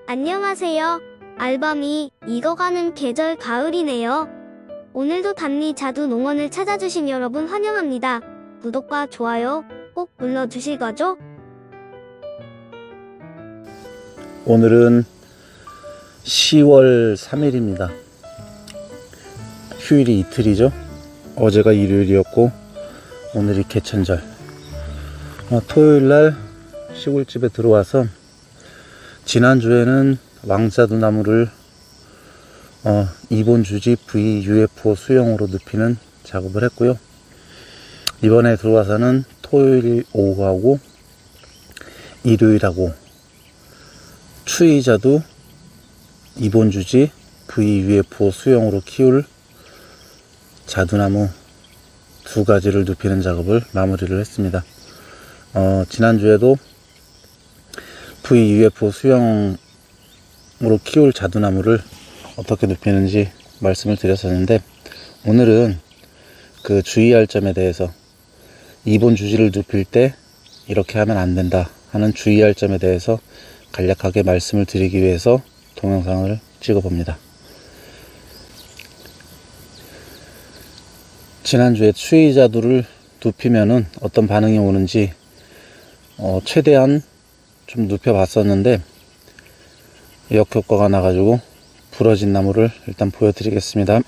안녕하세요. 알밤이 익어가는 계절 가을이네요. 오늘도 단니 자두 농원을 찾아주신 여러분 환영합니다. 구독과 좋아요 꼭 눌러주실 거죠? 오늘은 10월 3일입니다. 휴일이 이틀이죠. 어제가 일요일이었고 오늘이 개천절. 토요일날 시골집에 들어와서 지난주에는 왕자두 나무를 이본주지 VUFO 수영으로 눕히는 작업을 했고요. 이번에 들어와서는 토요일 오후하고 일요일하고 추위자두 이본주지 VUFO 수영으로 키울 자두나무 두 가지를 눕히는 작업을 마무리를 했습니다. 지난주에도 VUFO 수영으로 키울 자두나무를 어떻게 눕히는지 말씀을 드렸었는데, 오늘은 그 주의할 점에 대해서 이본주지를 눕힐 때 이렇게 하면 안 된다 하는 주의할 점에 대해서 간략하게 말씀을 드리기 위해서 동영상을 찍어 봅니다. 지난주에 추위자두를 눕히면은 어떤 반응이 오는지 최대한 좀 눕혀 봤었는데 역효과가 나가지고 부러진 나무를 일단 보여드리겠습니다.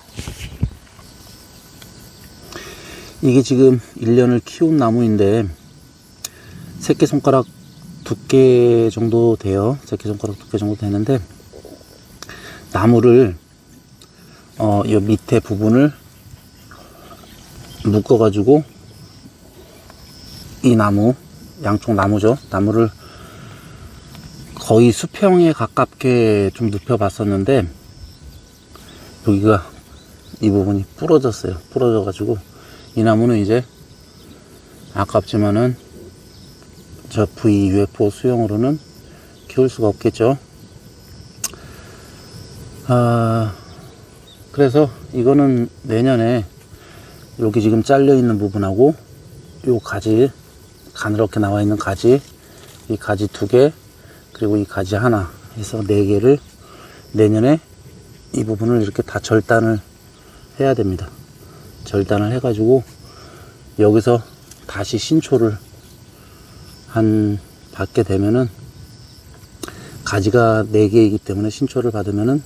이게 지금 1년을 키운 나무인데 새끼손가락 두께 정도 돼요. 새끼손가락 두께 정도 되는데, 나무를 이 밑에 부분을 묶어 가지고 이 나무, 양쪽 나무죠, 나무를 거의 수평에 가깝게 좀 눕혀 봤었는데 여기가 이 부분이 부러졌어요. 부러져 가지고 이 나무는 이제 아깝지만은 저 VUFO 수영으로는 키울 수가 없겠죠. 그래서 이거는 내년에 여기 지금 잘려 있는 부분하고 요 가지, 가늘게 나와 있는 가지, 이 가지 2개, 그리고 이 가지 하나 해서 4개를 내년에 이 부분을 이렇게 다 절단을 해야 됩니다. 절단을 해 가지고 여기서 다시 신초를 받게 되면은, 가지가 4개이기 때문에 신초를 받으면은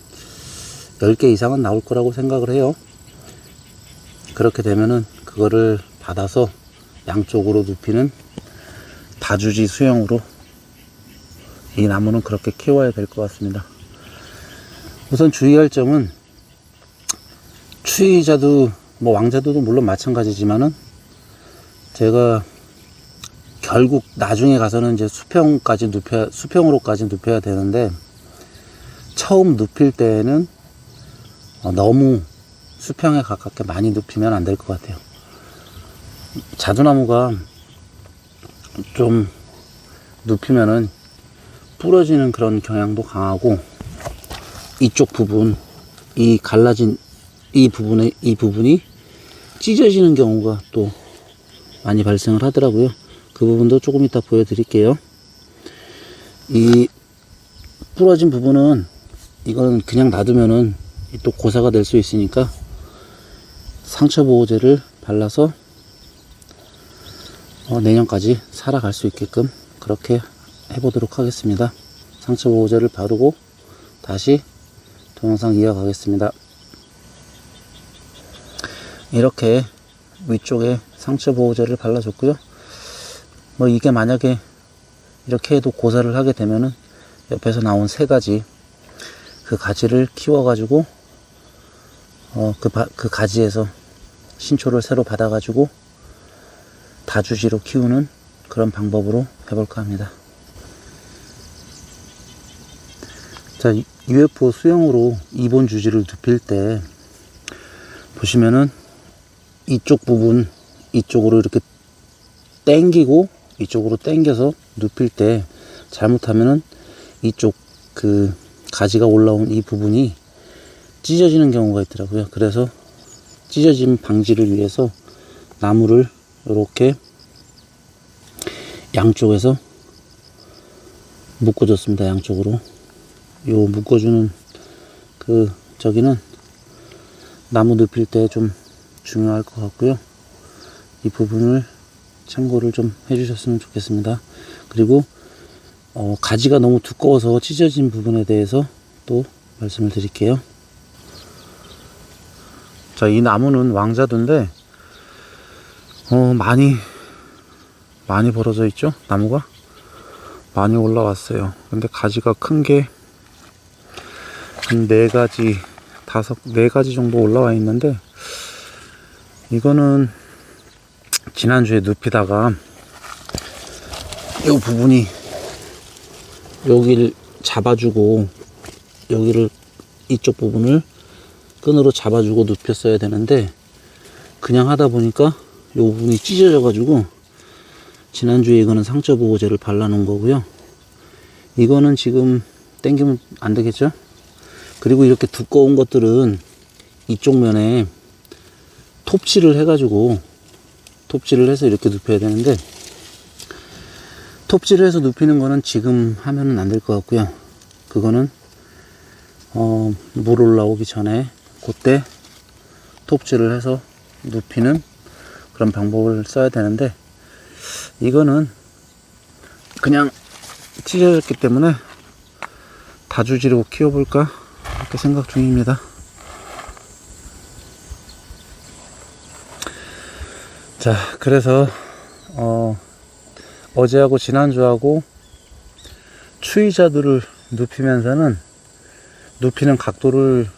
10개 이상은 나올 거라고 생각을 해요. 그렇게 되면은 그거를 받아서 양쪽으로 눕히는 다주지 수영으로 이 나무는 그렇게 키워야 될 것 같습니다. 우선 주의할 점은 추위자두, 왕자두도 물론 마찬가지지만은 제가 결국 나중에 가서는 이제 수평으로까지 눕혀야 되는데, 처음 눕힐 때는 너무 수평에 가깝게 많이 눕히면 안 될 것 같아요. 자두나무가 좀 눕히면은 부러지는 그런 경향도 강하고, 이쪽 부분, 이 갈라진 이 부분이 찢어지는 경우가 또 많이 발생을 하더라고요. 그 부분도 조금 이따 보여드릴게요. 이 부러진 부분은 이거는 그냥 놔두면은 또 고사가 될 수 있으니까 상처보호제를 발라서 내년까지 살아갈 수 있게끔 그렇게 해보도록 하겠습니다. 상처보호제를 바르고 다시 동영상 이어가겠습니다. 이렇게 위쪽에 상처보호제를 발라줬고요. 이게 만약에 이렇게 해도 고사를 하게 되면은 옆에서 나온 3가지, 그 가지를 키워가지고 그 가지에서 신초를 새로 받아가지고 다주지로 키우는 그런 방법으로 해볼까 합니다. 자, UFO 수영으로 이본주지를 눕힐 때 보시면은 이쪽 부분, 이쪽으로 이렇게 당기고 이쪽으로 당겨서 눕힐 때 잘못하면은 이쪽 그 가지가 올라온 이 부분이 찢어지는 경우가 있더라고요. 그래서 찢어짐 방지를 위해서 나무를 이렇게 양쪽에서 묶어줬습니다. 양쪽으로. 요 묶어주는 그 저기는 나무 눕힐 때 좀 중요할 것 같고요. 이 부분을 참고를 좀 해주셨으면 좋겠습니다. 그리고 가지가 너무 두꺼워서 찢어진 부분에 대해서 또 말씀을 드릴게요. 자, 이 나무는 왕자두인데 많이 벌어져 있죠. 나무가 많이 올라왔어요. 근데 가지가 큰 게 한 4가지, 4가지 정도 올라와 있는데, 이거는 지난주에 눕히다가 이 부분이 여기를 잡아주고, 여기를 이쪽 부분을 끈으로 잡아주고 눕혔어야 되는데, 그냥 하다 보니까 이 부분이 찢어져 가지고 지난주에 이거는 상처 보호제를 발라 놓은 거고요. 이거는 지금 당기면 안 되겠죠. 그리고 이렇게 두꺼운 것들은 이쪽 면에 톱질을 해가지고 톱질을 해서 이렇게 눕혀야 되는데, 톱질을 해서 눕히는 거는 지금 하면은 안 될 것 같고요. 그거는 물 올라오기 전에 그때 톱질을 해서 눕히는 그런 방법을 써야 되는데, 이거는 그냥 찢어졌기 때문에 다주지로 키워볼까 이렇게 생각 중입니다. 자, 그래서 어제하고 지난주하고 추위자두를 눕히면서는 눕히는 각도를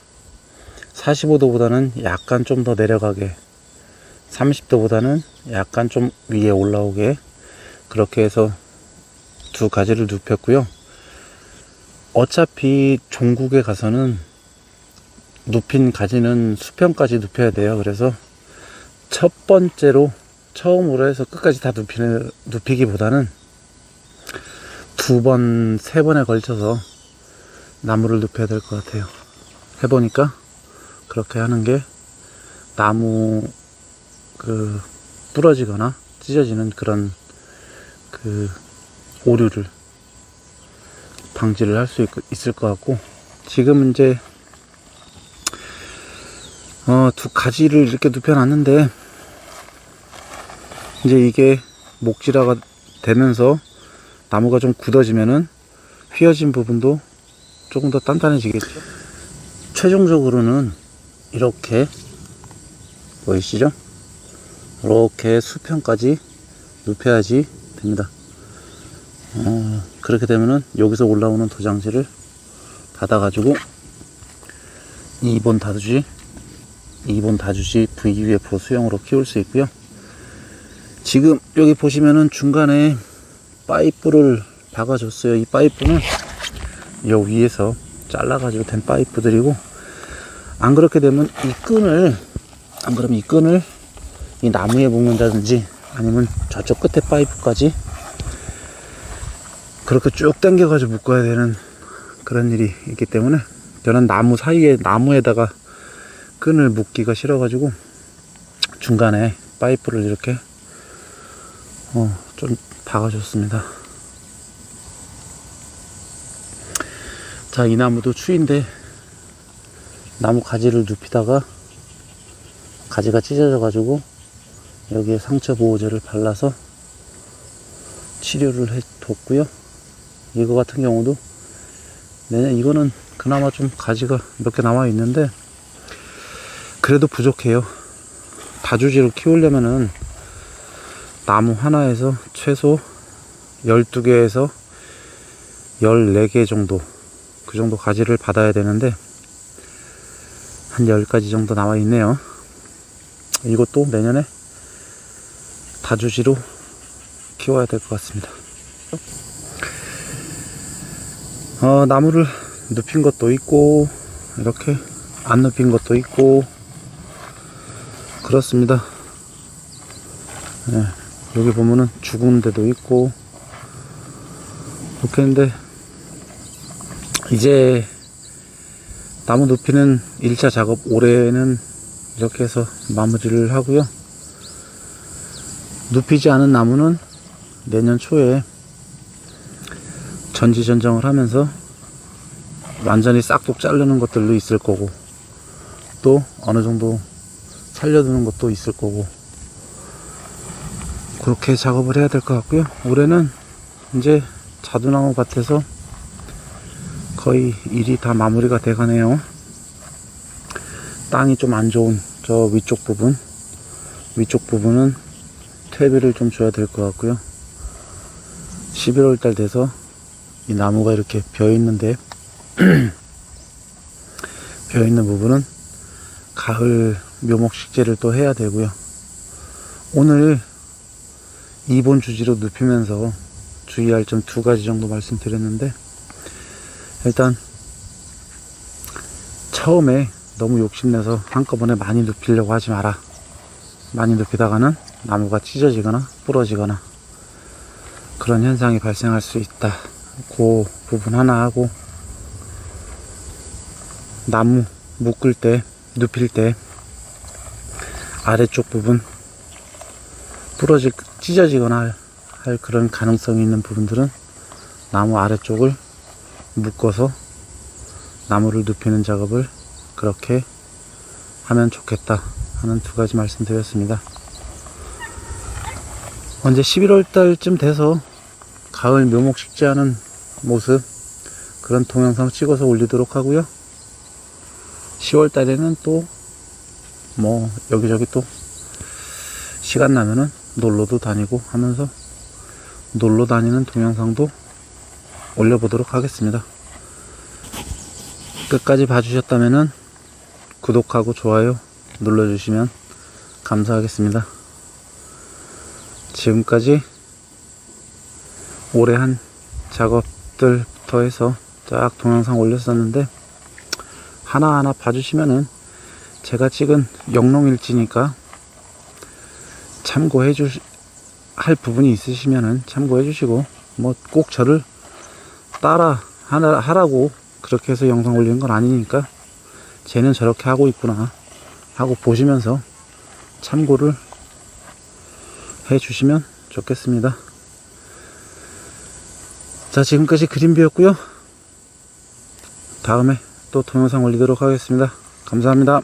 45도보다는 약간 좀 더 내려가게, 30도보다는 약간 좀 위에 올라오게, 그렇게 해서 2가지를 눕혔고요. 어차피 종국에 가서는 눕힌 가지는 수평까지 눕혀야 돼요. 그래서 첫 번째로 처음으로 해서 끝까지 다 눕히기보다는 2번, 3번에 걸쳐서 나무를 눕혀야 될 것 같아요. 해보니까 그렇게 하는 게 나무 부러지거나 찢어지는 그런 오류를 방지를 할 수 있을 것 같고, 지금 이제 2가지를 이렇게 눕혀 놨는데, 이제 이게 목질화가 되면서 나무가 좀 굳어지면은 휘어진 부분도 조금 더 단단해지겠죠. 최종적으로는 이렇게 보이시죠? 이렇게 수평까지 눕혀야지 됩니다. 그렇게 되면은 여기서 올라오는 도장지를 받아가지고 2번 다주지 VUF 수형으로 키울 수 있고요. 지금 여기 보시면은 중간에 파이프를 박아줬어요. 이 파이프는 여 위에서 잘라가지고 된 파이프들이고, 안 그렇게 되면 이 끈을 이 나무에 묶는다든지 아니면 저쪽 끝에 파이프까지 그렇게 쭉 당겨가지고 묶어야 되는 그런 일이 있기 때문에, 저는 나무에다가 끈을 묶기가 싫어가지고 중간에 파이프를 이렇게 좀 박아줬습니다. 자, 이 나무도 추인데 나무 가지를 눕히다가 가지가 찢어져 가지고 여기에 상처 보호제를 발라서 치료를 해뒀고요. 이거 같은 경우도 이거는 그나마 좀 가지가 몇 개 남아 있는데 그래도 부족해요. 다주지를 키우려면은 나무 하나에서 최소 12개에서 14개 정도, 그 정도 가지를 받아야 되는데 한 10가지 정도 남아 있네요. 이것도 내년에 다주지로 키워야 될 것 같습니다. 나무를 눕힌 것도 있고 이렇게 안 눕힌 것도 있고 그렇습니다. 네, 여기 보면은 죽은 데도 있고 이렇게 했는데, 이제 나무 눕히는 1차 작업 올해는 이렇게 해서 마무리를 하고요. 눕히지 않은 나무는 내년 초에 전지전정을 하면서 완전히 싹둑 자르는 것들도 있을 거고, 또 어느 정도 살려두는 것도 있을 거고, 그렇게 작업을 해야 될 것 같고요. 올해는 이제 자두나무 밭에서 거의 일이 다 마무리가 돼 가네요. 땅이 좀 안 좋은 저 위쪽 부분은 퇴비를 좀 줘야 될 것 같고요. 11월 달 돼서 이 나무가 이렇게 비어 있는데 비어 있는 부분은 가을 묘목 식재를 또 해야 되고요. 오늘 2본 주지로 눕히면서 주의할 점 2가지 정도 말씀드렸는데, 일단 처음에 너무 욕심내서 한꺼번에 많이 눕히려고 하지 마라. 많이 눕히다가는 나무가 찢어지거나 부러지거나 그런 현상이 발생할 수 있다. 그 부분 하나 하고, 나무 묶을 때, 눕힐 때 아래쪽 부분 찢어지거나 할 그런 가능성이 있는 부분들은 나무 아래쪽을 묶어서 나무를 눕히는 작업을 그렇게 하면 좋겠다 하는 2가지 말씀드렸습니다. 언제 11월 달쯤 돼서 가을 묘목 식재하는 모습, 그런 동영상 찍어서 올리도록 하고요. 10월 달에는 또 뭐 여기저기 또 시간 나면은 놀러도 다니고 하면서 놀러 다니는 동영상도 올려보도록 하겠습니다. 끝까지 봐주셨다면은 구독하고 좋아요 눌러주시면 감사하겠습니다. 지금까지 올해 한 작업들부터 해서 쫙 동영상 올렸었는데, 하나하나 봐주시면은 제가 찍은 영농일지니까 할 부분이 있으시면은 참고해 주시고, 뭐 꼭 저를 따라 하라고 그렇게 해서 영상 올리는 건 아니니까, 쟤는 저렇게 하고 있구나 하고 보시면서 참고를 해 주시면 좋겠습니다. 자, 지금까지 그린비였고요. 다음에 또 동영상 올리도록 하겠습니다. 감사합니다.